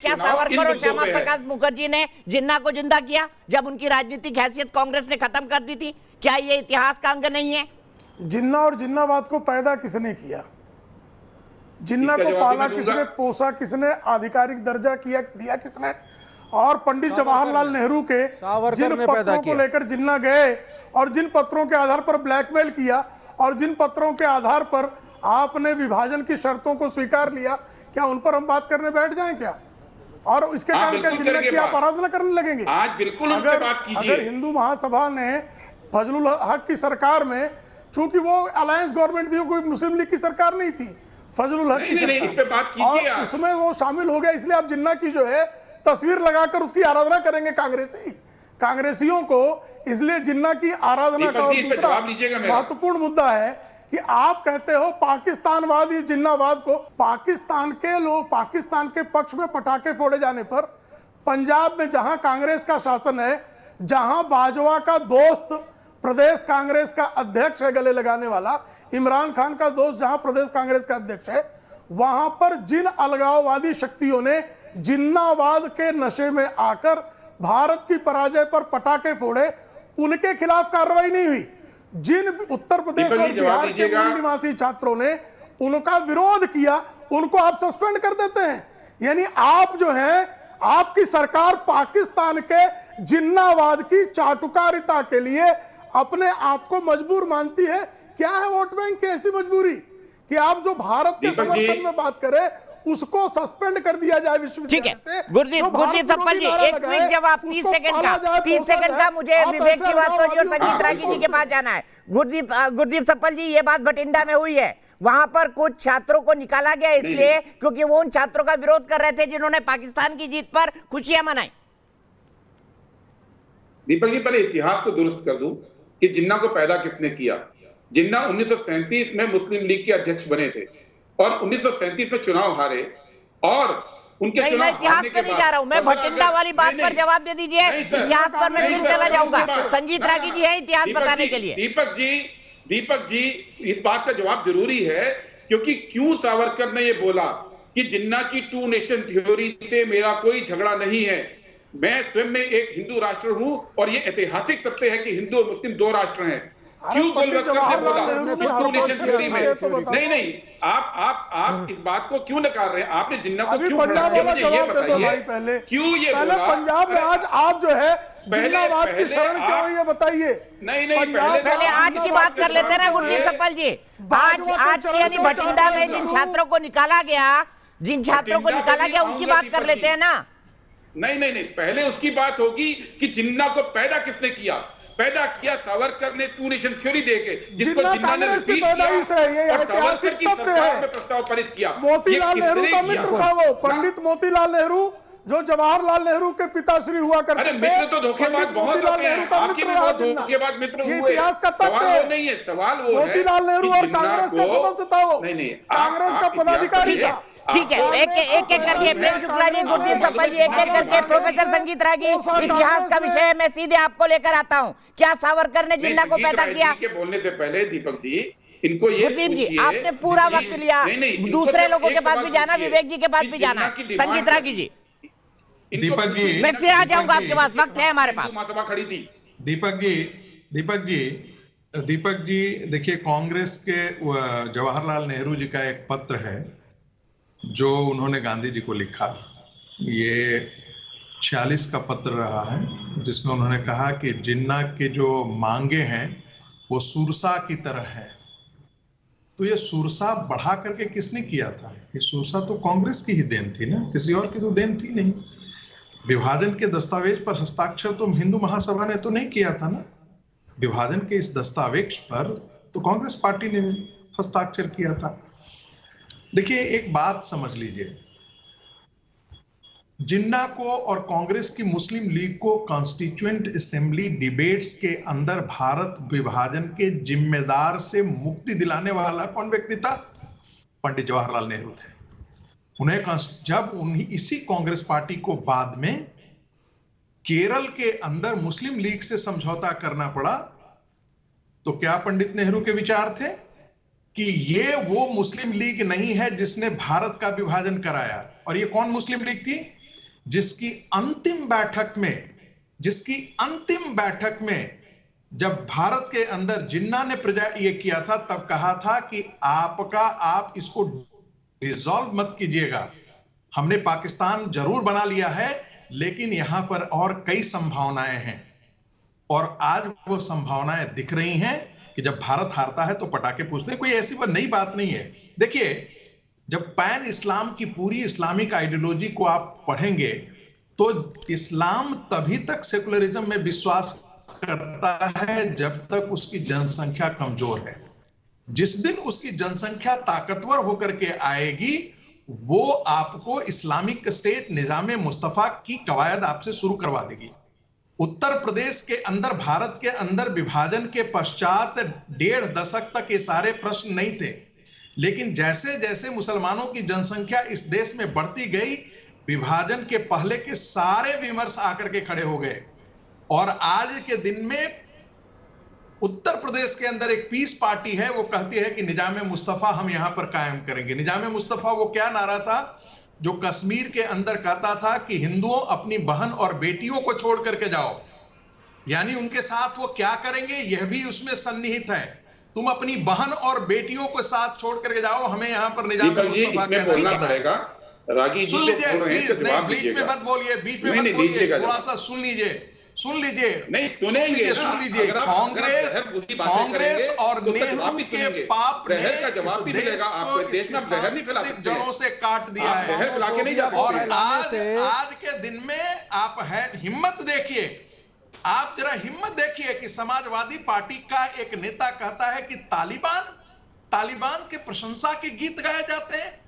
क्या सावरकर और श्यामा प्रकाश मुखर्जी ने जिन्ना को जिंदा किया जब उनकी राजनीतिक हैसियत कांग्रेस ने खत्म कर दी थी? क्या ये इतिहास का अंग नहीं है? जिन्ना और जिन्नावाद को पैदा किसने किया? जिन्ना को पाला किसने, पोसा किसने, आधिकारिक दर्जा किया दिया किसने? और पंडित जवाहरलाल नेहरू के जिन पत्रों को लेकर जिन्ना गए और जिन पत्रों के आधार पर ब्लैकमेल किया और जिन पत्रों के आधार पर आपने विभाजन की शर्तों को स्वीकार लिया, क्या उन पर हम बात करने बैठ जाएं क्या? और इसके कारण क्या जिन्ना की आप आराधना करने लगेंगे? आज बिल्कुल अगर हिंदू महासभा ने फजलुल हक की सरकार में, चूंकि वो अलायंस गवर्नमेंट थी, कोई मुस्लिम लीग की सरकार नहीं थी, फजलुल हक की सरकार, और उसमें वो शामिल हो गया, इसलिए आप जिन्ना की जो है तस्वीर लगाकर उसकी आराधना करेंगे कांग्रेसियों को। इसलिए जिन्ना की आराधना का दूसरा महत्वपूर्ण मुद्दा है कि आप कहते हो पाकिस्तानवाद, ये जिन्नावाद को पाकिस्तान के लोग, पाकिस्तान के पक्ष में पटाखे फोड़े जाने पर पंजाब में जहां कांग्रेस का शासन है, जहां बाजवा का दोस्त प्रदेश कांग्रेस का अध्यक्ष है, गले लगाने वाला इमरान खान का दोस्त जहां प्रदेश कांग्रेस का अध्यक्ष है, वहां पर जिन अलगाववादी शक्तियों ने जिन्नावाद के नशे में आकर भारत की पराजय पर पटाखे फोड़े, उनके खिलाफ कार्रवाई नहीं हुई। जिन उत्तर प्रदेश और बिहार के मूल निवासी छात्रों ने उनका विरोध किया, उनको आप सस्पेंड कर देते हैं। यानी आप जो है, आपकी सरकार पाकिस्तान के जिन्नावाद की चाटुकारिता के लिए अपने आप को मजबूर मानती है। क्या है वोट बैंक की ऐसी मजबूरी कि आप जो भारत के समर्थन में बात करें उसको सस्पेंड कर दिया जाए विश्वविद्यालय से? गुरदीप सप्पल जी, एक क्विक जवाब 30 सेकंड का मुझे विवेक श्रीवास्तव और संगीत रागी जी के पास जाना है। गुरदीप सप्पल जी, ये बात भटिंडा में हुई है, वहां पर कुछ छात्रों को निकाला गया इसलिए क्योंकि वो उन छात्रों का विरोध कर रहे थे जिन्होंने पाकिस्तान की जीत पर खुशियां मनाई। दीपक जी, पहले इतिहास को दुरुस्त कर दूं कि जिन्ना को पैदा किसने किया। जिन्ना 1937 में मुस्लिम लीग के अध्यक्ष बने थे और 1937 में चुनाव हारे, और उनके नहीं, मैं इतिहास पे नहीं जा रहा हूं, मैं भटिंडा वाली बात पर जवाब दे दीजिए। इतिहास पर मैं फिर चला जाऊंगा। संगीत रागी जी है इतिहास बताने के लिए। दीपक जी, इस बात का जवाब जरूरी है क्योंकि क्यों सावरकर ने यह बोला कि जिन्ना की टू नेशन थ्योरी से मेरा कोई झगड़ा नहीं है, मैं स्वयं में एक हिंदू राष्ट्र हूं और ये ऐतिहासिक तथ्य है कि हिंदू और मुस्लिम दो राष्ट्र हैं। क्यों गोलवलकर ने बोला टू नेशन थ्योरी में? नहीं, आप इस बात को क्यों नकार रहे हैं? आपने जिन्ना को क्यों खड़ा किया? मुझे ये बताइए, क्यों ये बोला? पंजाब में आज आप जो है जिन्नावाद की शरण क्यों हुई है बताइए? नहीं, पहले आज की बात कर लेते हैं ना गुरदीप सप्पल जी। आज की यानी भटिंडा में जिन छात्रों को निकाला गया उनकी बात कर लेते हैं ना। नहीं, पहले उसकी बात होगी कि जिन्ना को पैदा किसने किया। पैदा किया सावरकर ने टू नेशन थ्योरी देके, जिसको जिन्ना ने रिपीट किया और सावरकर की सरकार में प्रस्ताव पारित किया। मोतीलाल नेहरू का मित्र था वो, पंडित मोतीलाल नेहरू, जो जवाहरलाल नेहरू के पिताश्री हुआ करते थे। मित्र तो धोखेबाज बहुत होते हैं, आपके भी बहुत धोखेबाज मित्र हुए। इतिहास का तथ्य है। नहीं है सवाल, वो मोतीलाल नेहरू और कांग्रेस का सदस्य था वो, नहीं कांग्रेस का पदाधिकारी था। ठीक है, एक करके प्रेम शुक्ला जी, गुरदीप सप्पल जी, एक करके प्रोफेसर संगीत रागी, इतिहास का विषय मैं सीधे आपको लेकर आता हूं। क्या सावरकर ने जिन्ना को पैदा किया? के बोलने से पहले दीपक जी, इनको ये गुरदीप जी, आपने पूरा वक्त लिया, दूसरे लोगों के पास भी जाना, विवेक जी के पास भी जाना। संगीत रागी जी, दीपक जी, मैं फिर आ जाऊंगा आपके पास, वक्त है हमारे पास। महासभा खड़ी थी। दीपक जी देखिए, कांग्रेस के जवाहरलाल नेहरू जी का एक पत्र है जो उन्होंने गांधी जी को लिखा। ये 46 का पत्र रहा है, जिसमें उन्होंने कहा कि जिन्ना के जो मांगे हैं वो सुरसा की तरह है। तो ये सुरसा बढ़ा करके किसने किया था? ये सुरसा तो कांग्रेस की ही देन थी ना, किसी और की तो देन थी नहीं। विभाजन के दस्तावेज पर हस्ताक्षर तो हिंदू महासभा ने तो नहीं किया था ना। विभाजन के इस दस्तावेज पर तो कांग्रेस पार्टी ने हस्ताक्षर किया था। देखिए, एक बात समझ लीजिए, जिन्ना को और कांग्रेस की मुस्लिम लीग को कॉन्स्टिट्यूएंट असेंबली डिबेट्स के अंदर भारत विभाजन के जिम्मेदार से मुक्ति दिलाने वाला कौन व्यक्ति था? पंडित जवाहरलाल नेहरू थे। उन्हें जब इसी कांग्रेस पार्टी को बाद में केरल के अंदर मुस्लिम लीग से समझौता करना पड़ा, तो क्या पंडित नेहरू के विचार थे कि ये वो मुस्लिम लीग नहीं है जिसने भारत का विभाजन कराया? और ये कौन मुस्लिम लीग थी? जिसकी अंतिम बैठक में जब भारत के अंदर जिन्ना ने ये किया था, तब कहा था कि आप इसको डिसॉल्व मत कीजिएगा। हमने पाकिस्तान जरूर बना लिया है, लेकिन यहां पर और कई संभावनाएं हैं, और आज वो संभावनाएं दिख रही हैं कि जब भारत हारता है तो पटाखे पूछते हैं। कोई ऐसी बात नई बात नहीं है। देखिए, जब पैन इस्लाम की पूरी इस्लामिक आइडियोलॉजी को आप पढ़ेंगे तो इस्लाम तभी तक सेकुलरिज्म में विश्वास करता है जब तक उसकी जनसंख्या कमजोर है। जिस दिन उसकी जनसंख्या ताकतवर होकर के आएगी, वो आपको इस्लामिक स्टेट निजाम मुस्तफा की कवायद आपसे शुरू करवा देगी। उत्तर प्रदेश के अंदर, भारत के अंदर विभाजन के पश्चात 1.5 दशक तक ये सारे प्रश्न नहीं थे, लेकिन जैसे जैसे मुसलमानों की जनसंख्या इस देश में बढ़ती गई, विभाजन के पहले के सारे विमर्श आकर के खड़े हो गए। और आज के दिन में उत्तर प्रदेश के अंदर एक पीस पार्टी है, वो कहती है कि निजाम मुस्तफा हम यहां पर कायम करेंगे। निजाम मुस्तफा वो क्या नारा था जो कश्मीर के अंदर कहता था कि हिंदुओं अपनी बहन और बेटियों को छोड़ करके जाओ, यानी उनके साथ वो क्या करेंगे यह भी उसमें सन्निहित है। तुम अपनी बहन और बेटियों को साथ छोड़ करके जाओ, हमें यहां पर निजाम मुस्तफा बोलना पड़ेगा। रागी जी सुन लीजिए, बीच में मत बोलिए, बीच में मत बोलिए, थोड़ा सा सुन लीजिए। नहीं सुनेंगे, सुन लीजिए। कांग्रेस और नेहरू के पाप ने देश में सांस्कृतिक जड़ों से काट दिया है। और आज के दिन में आप हिम्मत देखिए, आप जरा हिम्मत देखिए कि समाजवादी पार्टी का एक नेता कहता है कि तालिबान के प्रशंसा के गीत गाए जाते हैं।